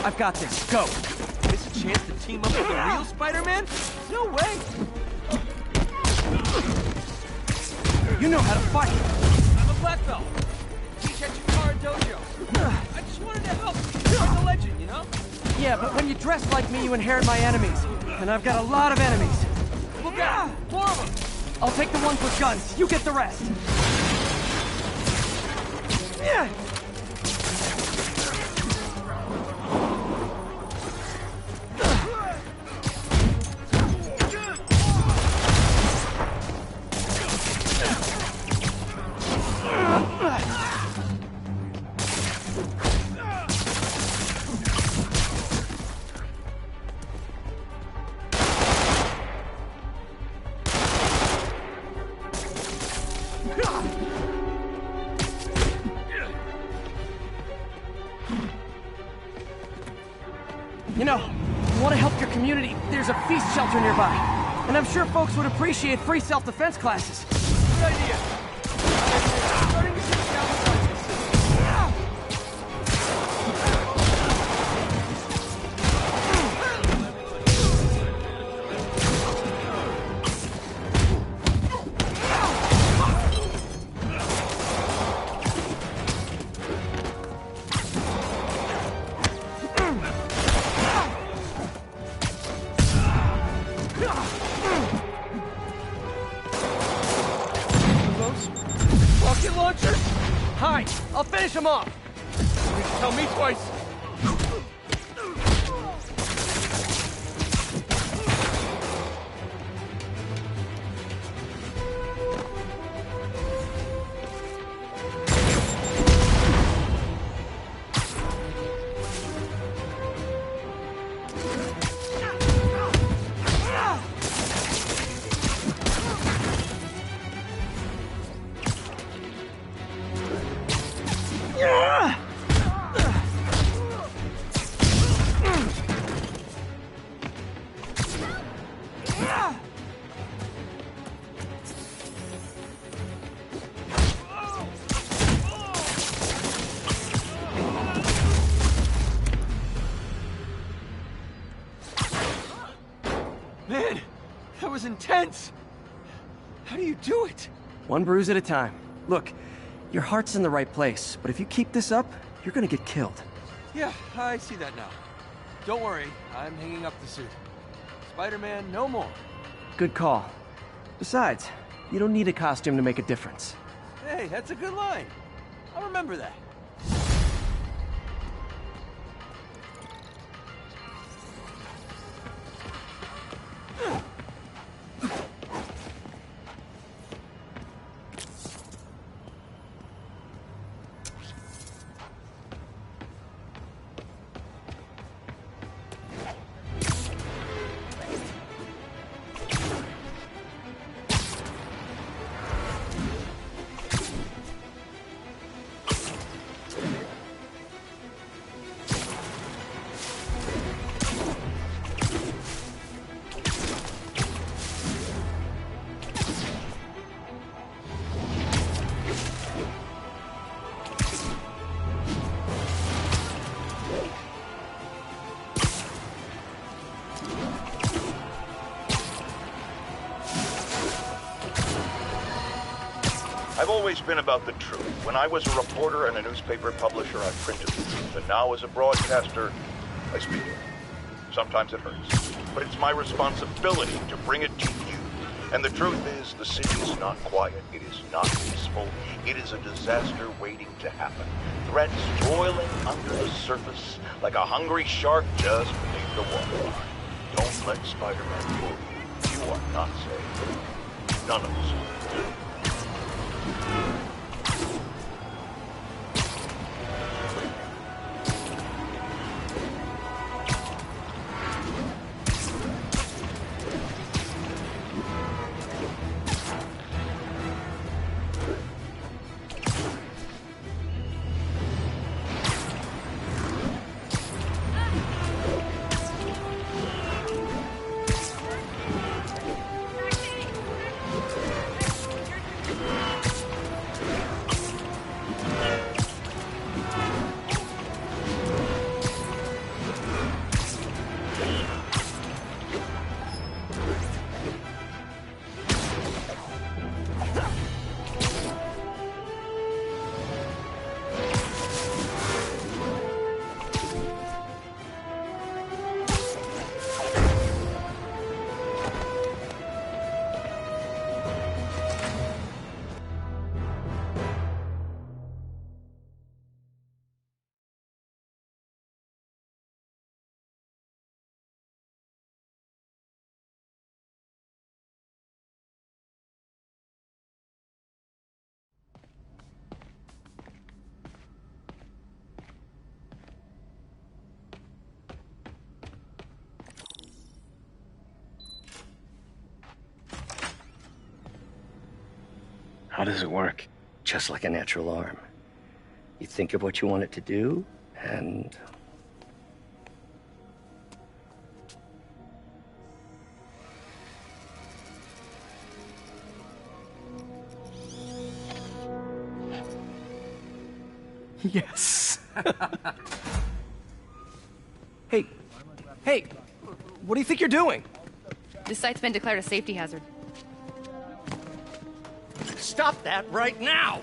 I've got this. Go. This a chance to team up with the real Spider-Man? No way! You know how to fight. I'm a black belt. Teach at Chikara Dojo. I just wanted to help. Like a legend, you know? Yeah, but when you dress like me, you inherit my enemies. And I've got a lot of enemies. Look out! More of them! I'll take the ones with guns. You get the rest. Yeah. You know, you want to help your community, there's a feast shelter nearby. And I'm sure folks would appreciate free self-defense classes. Good idea. I'm starting to see down the system. Rocket launchers? Hi, I'll finish him off. You can tell me twice. Man, that was intense. How do you do it? One bruise at a time. Look, your heart's in the right place, but if you keep this up, you're gonna get killed. Yeah, I see that now. Don't worry, I'm hanging up the suit. Spider-Man, no more. Good call. Besides, you don't need a costume to make a difference. Hey, that's a good line. I'll remember that. I've always been about the truth. When I was a reporter and a newspaper publisher, I printed the truth. And now as a broadcaster, I speak it. Sometimes it hurts. But it's my responsibility to bring it to you. And the truth is, the city is not quiet. It is not peaceful. It is a disaster waiting to happen. Threats toiling under the surface like a hungry shark just beneath the waterline. Don't let Spider-Man fool you. You are not safe. None of us are. How does it work? Just like a natural arm. You think of what you want it to do, and... Yes. Hey, hey, what do you think you're doing? This site's been declared a safety hazard. Stop that right now!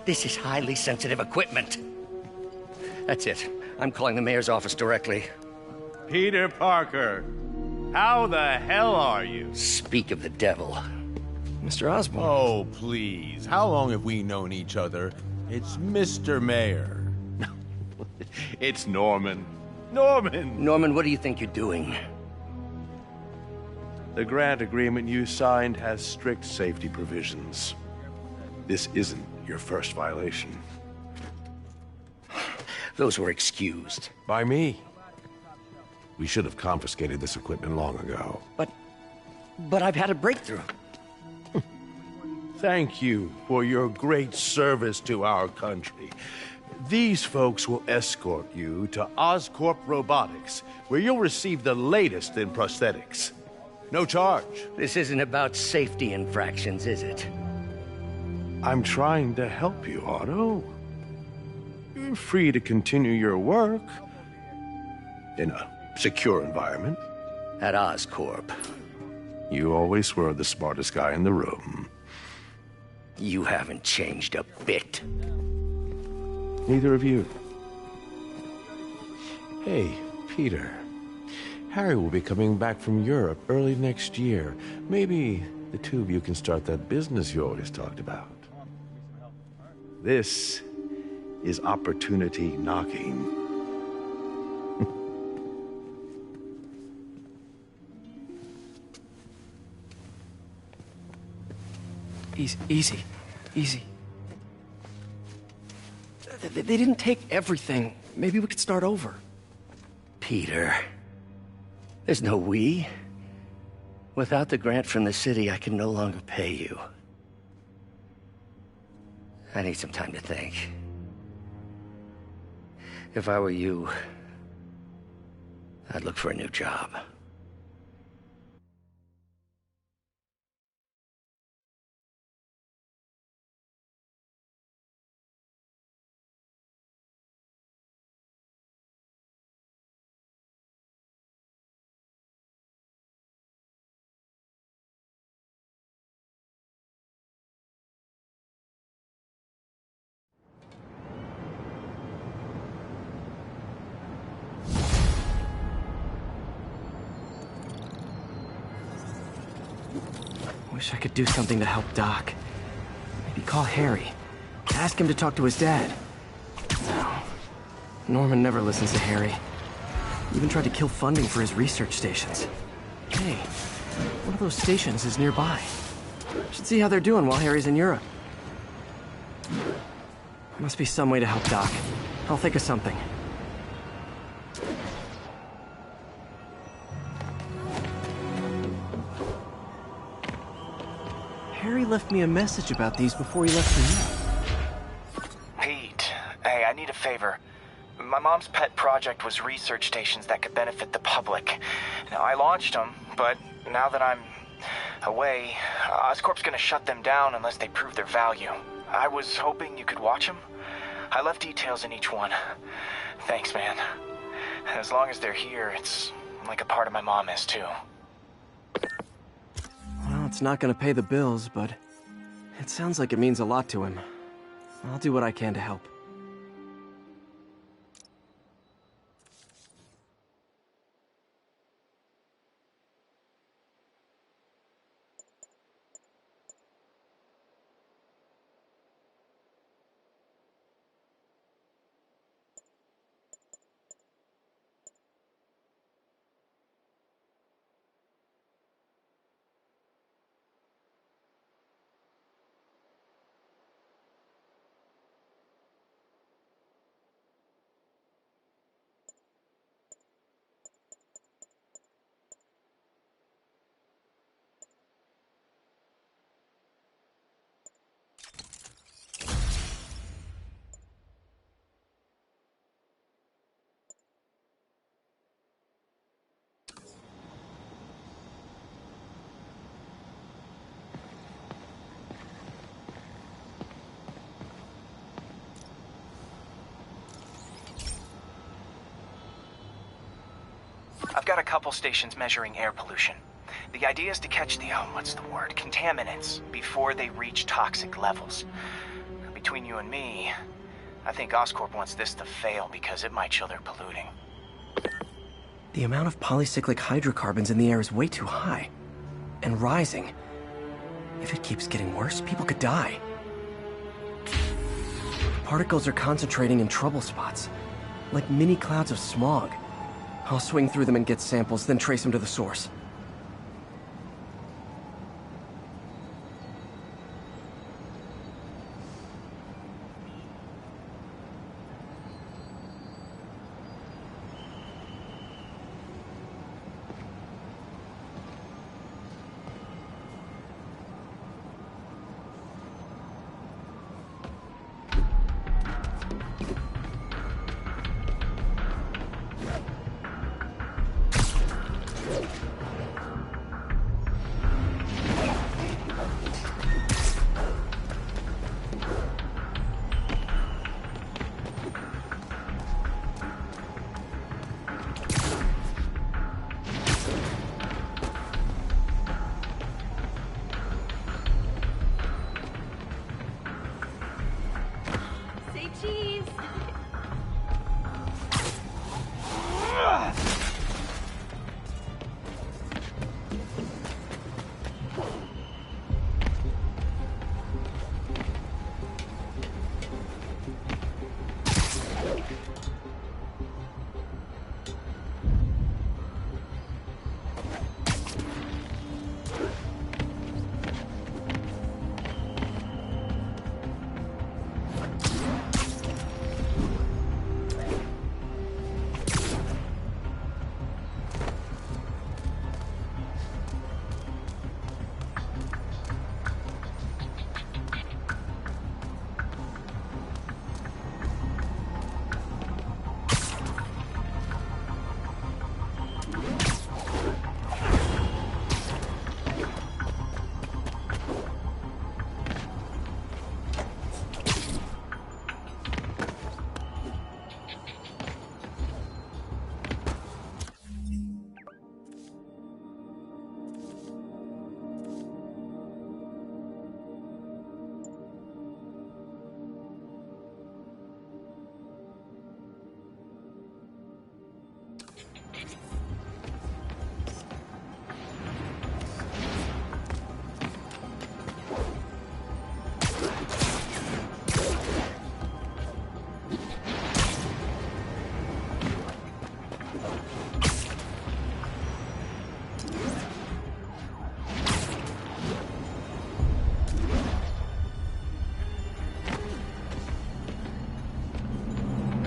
This is highly sensitive equipment. That's it. I'm calling the mayor's office directly. Peter Parker, how the hell are you? Speak of the devil. Mr. Osborn. Oh, please. How long have we known each other? It's Mr. Mayor. It's Norman. Norman! Norman, what do you think you're doing? The grant agreement you signed has strict safety provisions. This isn't your first violation. Those were excused. By me. We should have confiscated this equipment long ago. But I've had a breakthrough. Thank you for your great service to our country. These folks will escort you to Oscorp Robotics, where you'll receive the latest in prosthetics. No charge. This isn't about safety infractions, is it? I'm trying to help you, Otto. You're free to continue your work in a secure environment. At Oscorp. You always were the smartest guy in the room. You haven't changed a bit. Neither of you. Hey, Peter. Harry will be coming back from Europe early next year. Maybe the two of you can start that business you always talked about. This is opportunity knocking. Easy. They didn't take everything. Maybe we could start over. Peter. There's no we. Without the grant from the city, I can no longer pay you. I need some time to think. If I were you, I'd look for a new job. Wish I could do something to help Doc. Maybe call Harry. Ask him to talk to his dad. No. Norman never listens to Harry. Even tried to kill funding for his research stations. Hey, one of those stations is nearby. Should see how they're doing while Harry's in Europe. Must be some way to help Doc. I'll think of something. Harry left me a message about these before he left for you. Pete, hey, I need a favor. My mom's pet project was research stations that could benefit the public. Now, I launched them, but now that I'm away, Oscorp's gonna shut them down unless they prove their value. I was hoping you could watch them. I left details in each one. Thanks, man. As long as they're here, it's like a part of my mom is, too. Well, it's not gonna pay the bills, but it sounds like it means a lot to him. I'll do what I can to help. I've got a couple stations measuring air pollution. The idea is to catch the, contaminants before they reach toxic levels. Between you and me, I think Oscorp wants this to fail because it might show they're polluting. The amount of polycyclic hydrocarbons in the air is way too high. And rising. If it keeps getting worse, people could die. Particles are concentrating in trouble spots, like mini clouds of smog. I'll swing through them and get samples, then trace them to the source. Say cheese.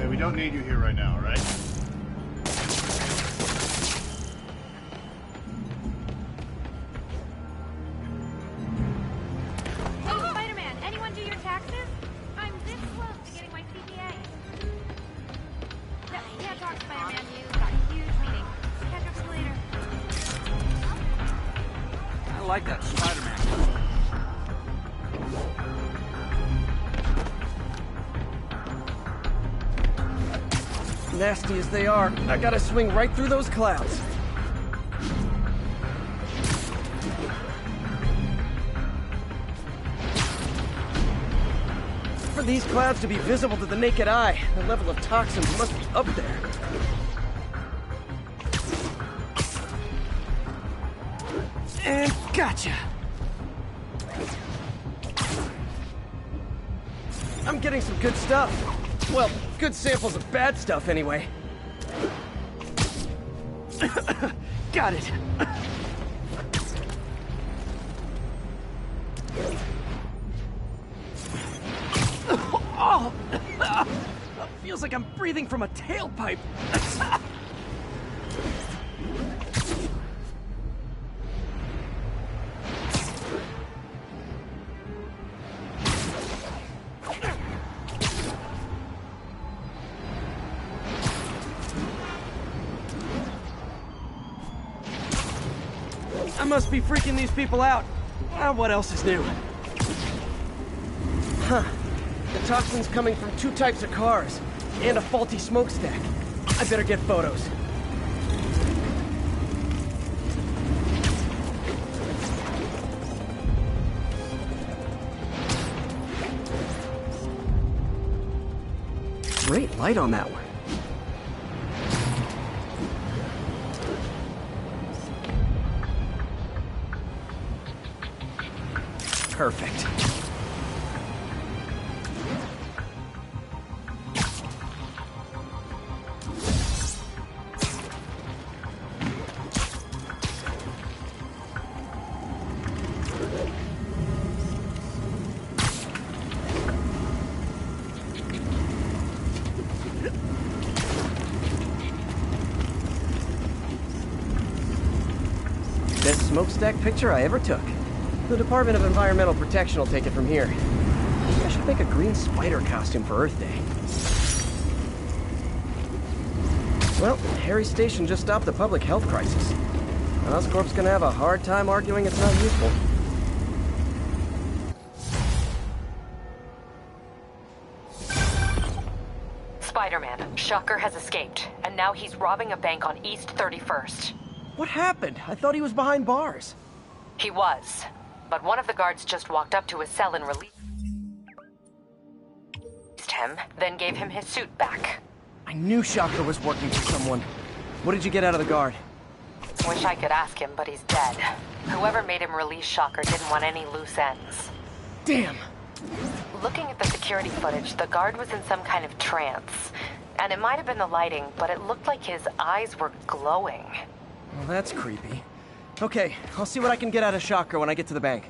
We don't need you here right now, right? Hey, Spider-Man, anyone do your taxes? I'm this close to getting my CPA. Yeah, talk, Spider-Man. You got a huge meeting. Catch up with you later. I like that Spider-Man. Nasty as they are, I gotta swing right through those clouds. For these clouds to be visible to the naked eye, the level of toxins must be up there. And gotcha! I'm getting some good stuff. Well, good samples of bad stuff, anyway. Got it. Oh! Feels like I'm breathing from a tailpipe. I must be freaking these people out. What else is new? Huh. The toxin's coming from 2 types of cars, and a faulty smokestack. I better get photos. Great light on that one. Perfect. Best smokestack picture I ever took. The Department of Environmental Protection will take it from here. Maybe I should make a green spider costume for Earth Day. Well, Harry Station just stopped the public health crisis. Oscorp's gonna have a hard time arguing it's not useful. Spider-Man, Shocker has escaped, and now he's robbing a bank on East 31st. What happened? I thought he was behind bars. He was, but one of the guards just walked up to his cell and released him, then gave him his suit back. I knew Shocker was working for someone. What did you get out of the guard? Wish I could ask him, but he's dead. Whoever made him release Shocker didn't want any loose ends. Damn! Looking at the security footage, the guard was in some kind of trance. And it might have been the lighting, but it looked like his eyes were glowing. Well, that's creepy. Okay, I'll see what I can get out of Shocker when I get to the bank.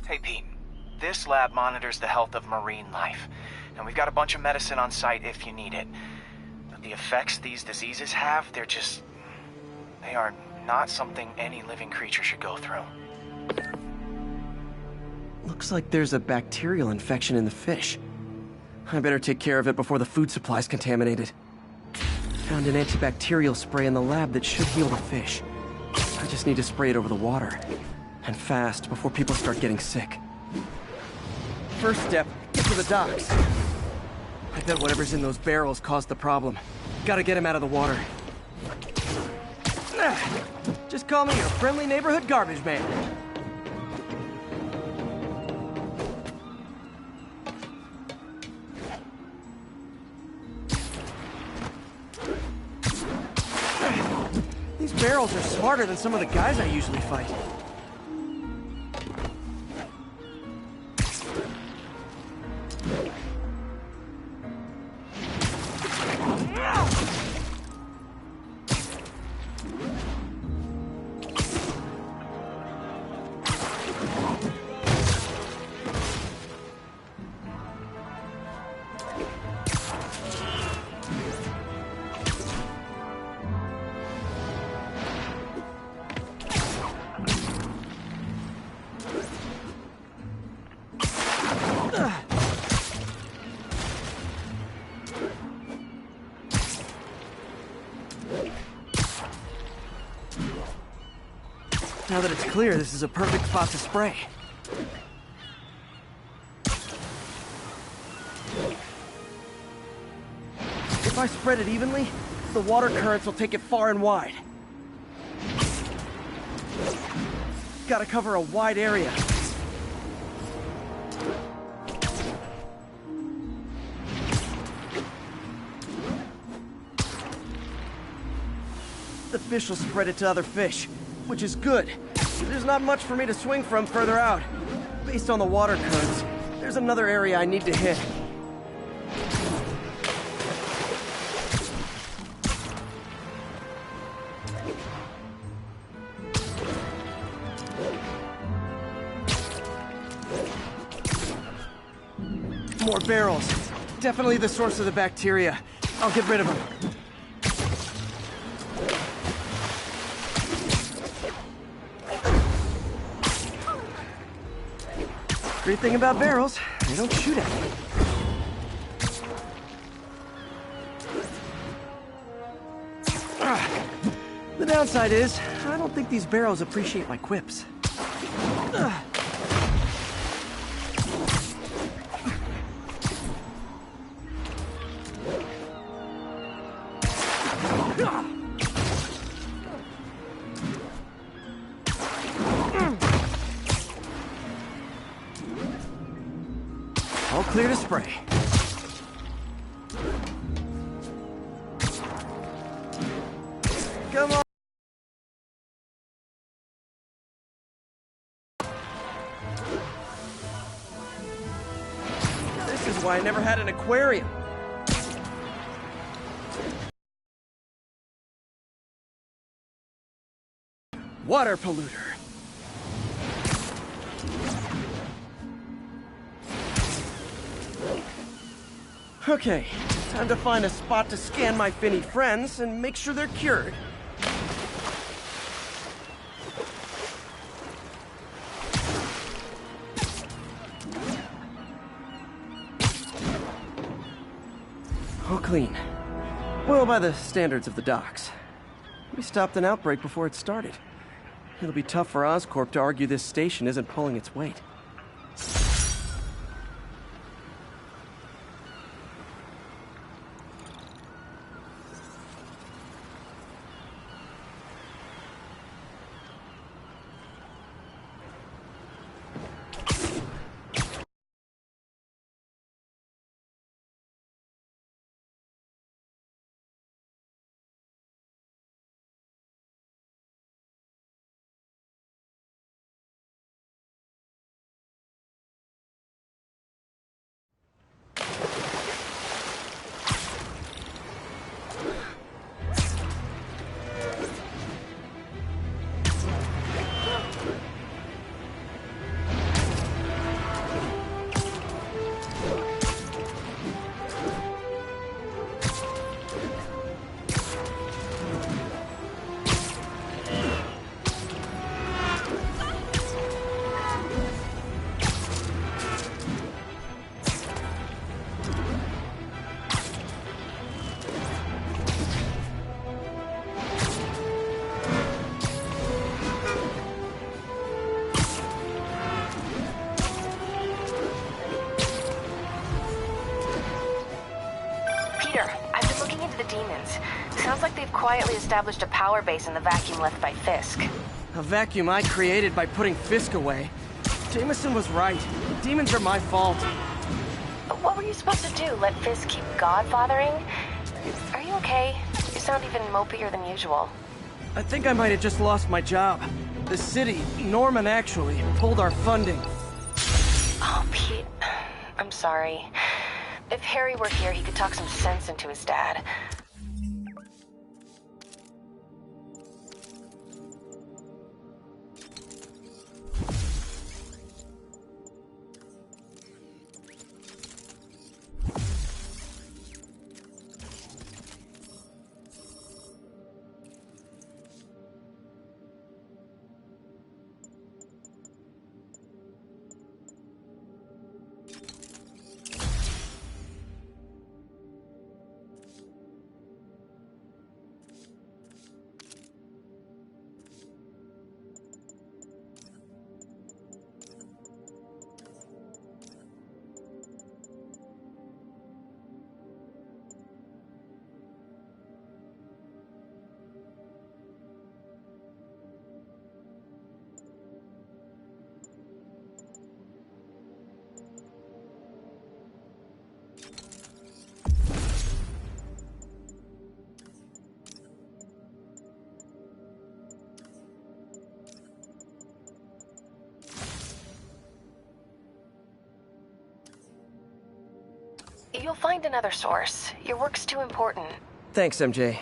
Hey, Pete. This lab monitors the health of marine life. And we've got a bunch of medicine on site if you need it. But the effects these diseases have, they are not something any living creature should go through. Looks like there's a bacterial infection in the fish. I better take care of it before the food supply's contaminated. Found an antibacterial spray in the lab that should heal the fish. I just need to spray it over the water. And fast, before people start getting sick. First step, get to the docks. I bet whatever's in those barrels caused the problem. Gotta get him out of the water. Just call me your friendly neighborhood garbage man. These barrels are smarter than some of the guys I usually fight. Now that it's clear, this is a perfect spot to spray. If I spread it evenly, the water currents will take it far and wide. Gotta cover a wide area. The fish will spread it to other fish, which is good. There's not much for me to swing from further out. Based on the water currents, there's another area I need to hit. More barrels. Definitely the source of the bacteria. I'll get rid of them. Great thing about barrels, they don't shoot at you. The downside is, I don't think these barrels appreciate my quips. All clear to spray. Come on. This is why I never had an aquarium. Water polluter. Okay, time to find a spot to scan my finny friends and make sure they're cured. All clean. Well, by the standards of the docks. We stopped an outbreak before it started. It'll be tough for Oscorp to argue this station isn't pulling its weight. Sounds like they've quietly established a power base in the vacuum left by Fisk. A vacuum I created by putting Fisk away. Jameson was right. The demons are my fault. What were you supposed to do? Let Fisk keep godfathering? Are you okay? You sound even mopier than usual. I think I might have just lost my job. The city, Norman actually, pulled our funding. Oh, Pete. I'm sorry. If Harry were here, he could talk some sense into his dad. You'll find another source. Your work's too important. Thanks, MJ.